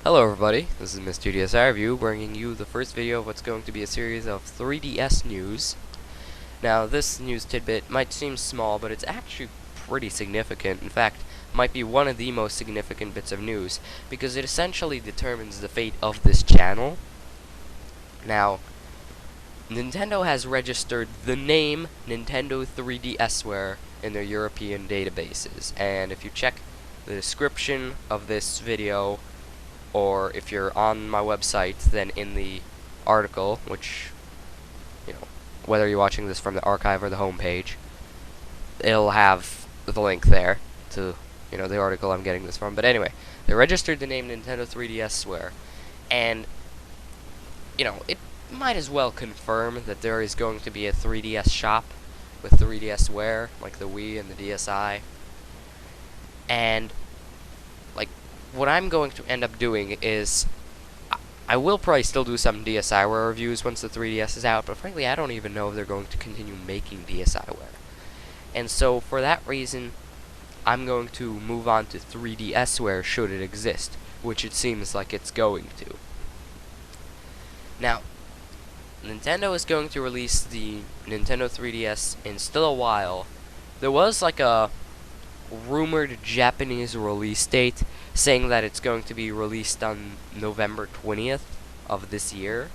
Hello everybody, this is Mr. 3DSWare Review, bringing you the first video of what's going to be a series of 3DS news. Now, this news tidbit might seem small, but it's actually pretty significant. In fact, might be one of the most significant bits of news, because it essentially determines the fate of this channel. Now, Nintendo has registered the name Nintendo 3DSWare in their European databases, and if you check the description of this video, or if you're on my website, then in the article, which, whether you're watching this from the archive or the homepage, it'll have the link there to, the article I'm getting this from. But anyway, they registered the name Nintendo 3DSWare, and, it might as well confirm that there is going to be a 3DS shop with 3DSWare, like the Wii and the DSi, and what I'm going to end up doing is I will probably still do some DSiWare reviews once the 3DS is out, but frankly I don't even know if they're going to continue making DSiWare. And so for that reason, I'm going to move on to 3DSWare should it exist, which it seems like it's going to. Now, Nintendo is going to release the Nintendo 3DS in still a while. There was like a rumored Japanese release date saying that it's going to be released on November 20th of this year,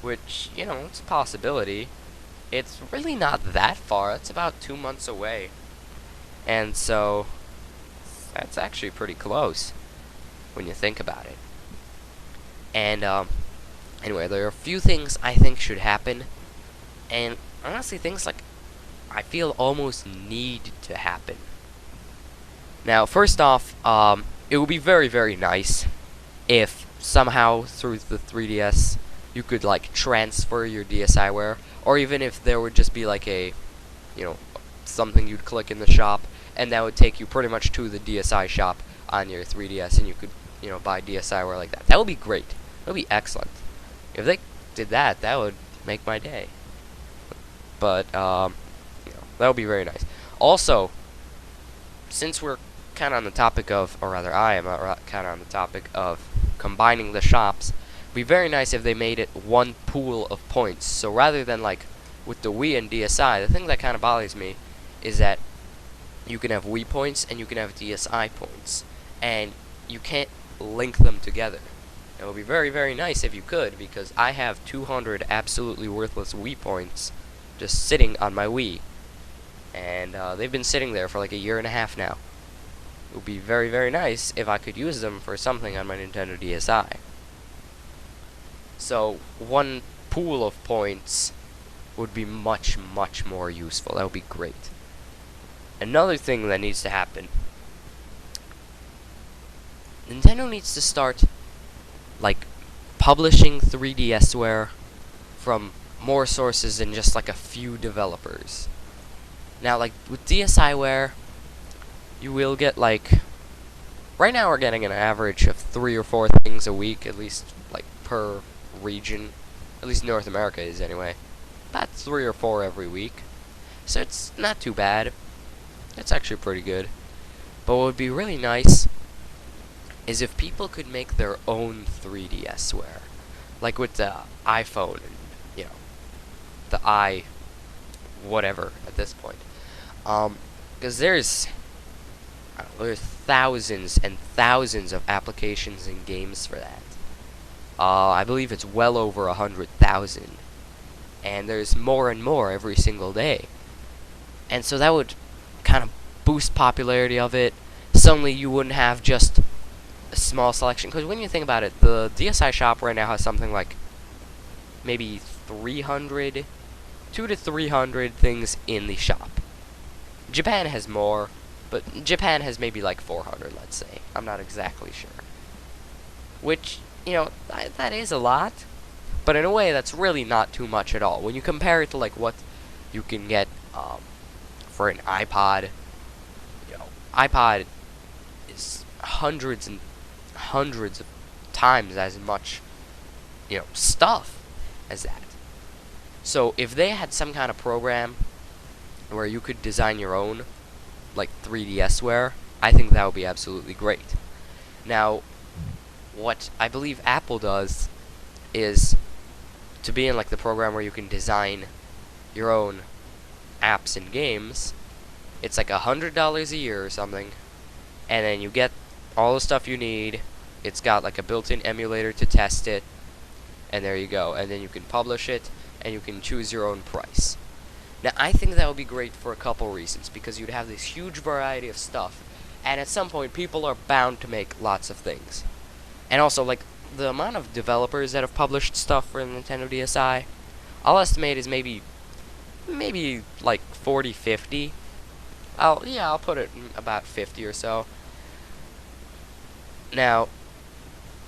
which, it's a possibility. It's really not that far. It's about 2 months away, and so that's actually pretty close when you think about it. And anyway, there are a few things I think should happen, and honestly things like I feel almost need to happen. Now, first off, it would be very, very nice if somehow through the 3DS you could transfer your DSiWare, or even if there would just be a, something you'd click in the shop, and that would take you pretty much to the DSi shop on your 3DS, and you could, buy DSiWare like that. That would be great. That would be excellent. If they did that, that would make my day. But, that would be very nice. Also, since we're kind of on the topic of, or rather I am kind of on the topic of combining the shops, it'd be very nice if they made it one pool of points. So rather than with the Wii and DSi, the thing that kind of bothers me is that you can have Wii points and you can have DSi points, and you can't link them together. It would be very, very nice if you could, because I have 200 absolutely worthless Wii points just sitting on my Wii. And they've been sitting there for like a year and a half now. It would be very, very nice if I could use them for something on my Nintendo DSi. So, one pool of points would be much, much more useful. That would be great. Another thing that needs to happen, Nintendo needs to start, publishing 3DSWare from more sources than just a few developers. Now, with DSiWare, you will get, right now we're getting an average of 3 or 4 things a week, at least, per region. At least North America is, anyway. About 3 or 4 every week. So it's not too bad. It's actually pretty good. But what would be really nice is if people could make their own 3DSware. Like with the iPhone and, the i whatever at this point. Because there's thousands and thousands of applications and games for that. I believe it's well over 100,000. And there's more and more every single day. And so that would kind of boost popularity of it. Suddenly you wouldn't have just a small selection. Because when you think about it, the DSi shop right now has something like maybe 200 to 300 things in the shop. Japan has more, but Japan has maybe 400, let's say. I'm not exactly sure. Which, that is a lot, but in a way that's really not too much at all. When you compare it to what you can get for an iPod, iPod is hundreds and hundreds of times as much, stuff as that. So if they had some kind of program where you could design your own, 3DSware, I think that would be absolutely great. Now, what I believe Apple does is to be in like the program where you can design your own apps and games. It's like $100 a year or something, and then you get all the stuff you need. It's got like a built-in emulator to test it, and there you go. And then you can publish it, and you can choose your own price. Now, I think that would be great for a couple reasons, because you'd have this huge variety of stuff, and at some point, people are bound to make lots of things. And also, like, the amount of developers that have published stuff for Nintendo DSi, I'll estimate is maybe like 40, 50. I'll put it about 50 or so. Now,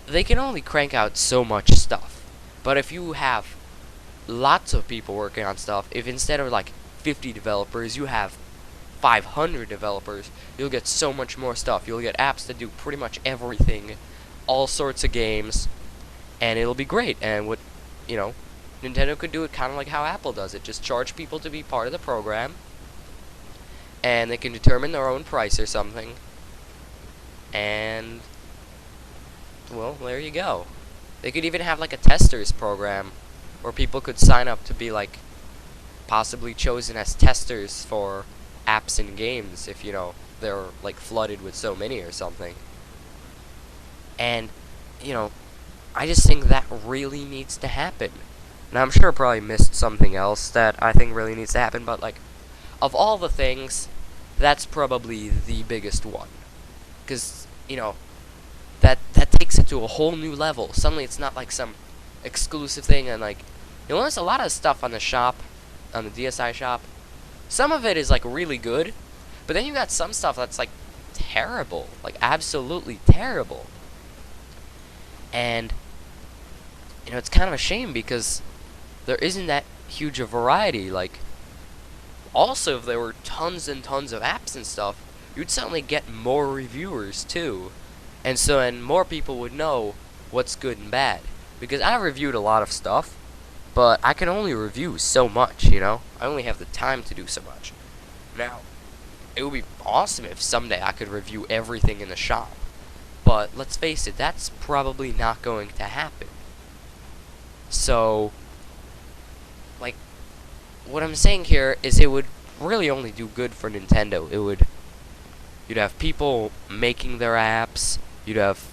they can only crank out so much stuff, but if you have lots of people working on stuff, if instead of like 50 developers you have 500 developers, you'll get so much more stuff. You'll get apps that do pretty much everything, all sorts of games, and it'll be great. And what, Nintendo could do it kind of like how Apple does it. Just charge people to be part of the program, and they can determine their own price or something. And, well, there you go. They could even have like a testers program where people could sign up to be like possibly chosen as testers for apps and games if they're like flooded with so many or something. And I just think that really needs to happen. Now, I'm sure I probably missed something else that I think really needs to happen, but like, of all the things, that's probably the biggest one. Because, that takes it to a whole new level. Suddenly it's not like some exclusive thing, and like, there's a lot of stuff on the shop, on the DSi shop. Some of it is like really good, but then you got some stuff that's like terrible, like absolutely terrible. And it's kind of a shame because there isn't that huge a variety. Like, also, if there were tons and tons of apps and stuff, you'd suddenly get more reviewers too, and more people would know what's good and bad. Because I reviewed a lot of stuff, but I can only review so much, I only have the time to do so much. Now, it would be awesome if someday I could review everything in the shop, but let's face it, that's probably not going to happen. So, like, what I'm saying here is it would really only do good for Nintendo. You'd have people making their apps, you'd have,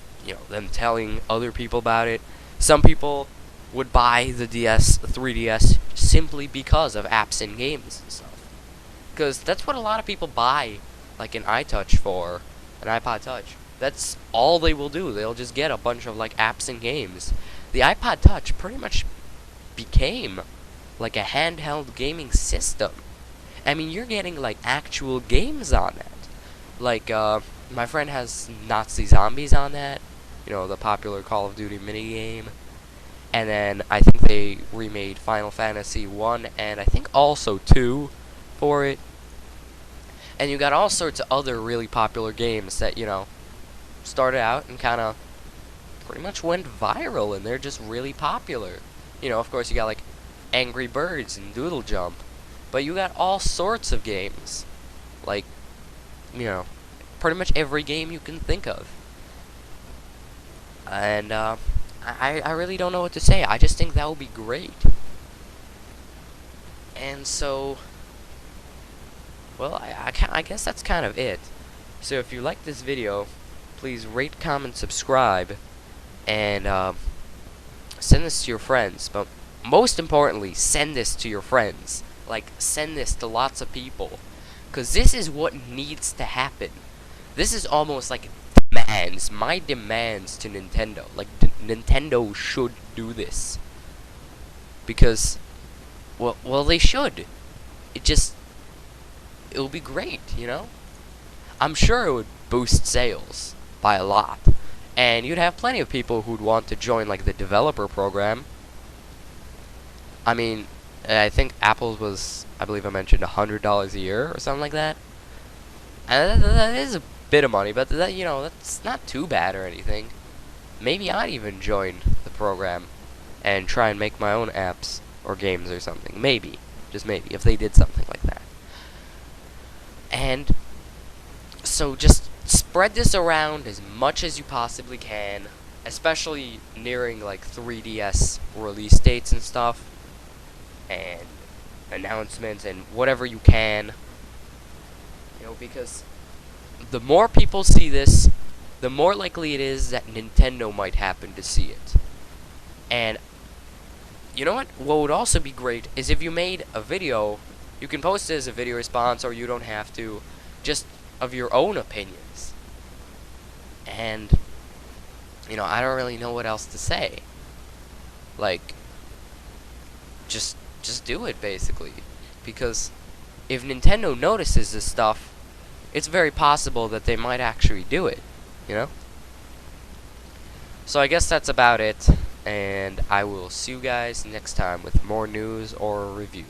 them telling other people about it. Some people would buy the 3DS simply because of apps and games and stuff. Because that's what a lot of people buy, like an iTouch for, an iPod Touch. That's all they will do. They'll just get a bunch of like apps and games. The iPod Touch pretty much became like a handheld gaming system. I mean, you're getting like actual games on that. Like, my friend has Nazi Zombies on that, the popular Call of Duty minigame. And then I think they remade Final Fantasy 1 and I think also 2 for it. And you got all sorts of other really popular games that, started out and kind of pretty much went viral, and they're just really popular. Of course you got like Angry Birds and Doodle Jump, but you got all sorts of games. Like, pretty much every game you can think of. And, I really don't know what to say. I just think that would be great. And so, well, I guess that's kind of it. So if you like this video, please rate, comment, subscribe, and send this to your friends. But most importantly, send this to your friends. Like, send this to lots of people. Because this is what needs to happen. This is almost like demands. My demands to Nintendo. Like, Nintendo should do this. Because, well, they should. It'll be great, I'm sure it would boost sales by a lot. And you'd have plenty of people who'd want to join, like, the developer program. I mean, I think Apple's was, I believe I mentioned, $100 a year or something like that. And that is a bit of money, but that's not too bad or anything. Maybe I'd even join the program and try and make my own apps or games or something. Maybe. Just maybe, if they did something like that. And so just spread this around as much as you possibly can. especially nearing like 3DS release dates and stuff, and announcements and whatever you can, because the more people see this, the more likely it is that Nintendo might happen to see it. And you know what? What would also be great is if you made a video, you can post it as a video response, or you don't have to, just of your own opinions. And, I don't really know what else to say. Like, just do it, basically. Because if Nintendo notices this stuff, it's very possible that they might actually do it, So I guess that's about it, and I will see you guys next time with more news or a review.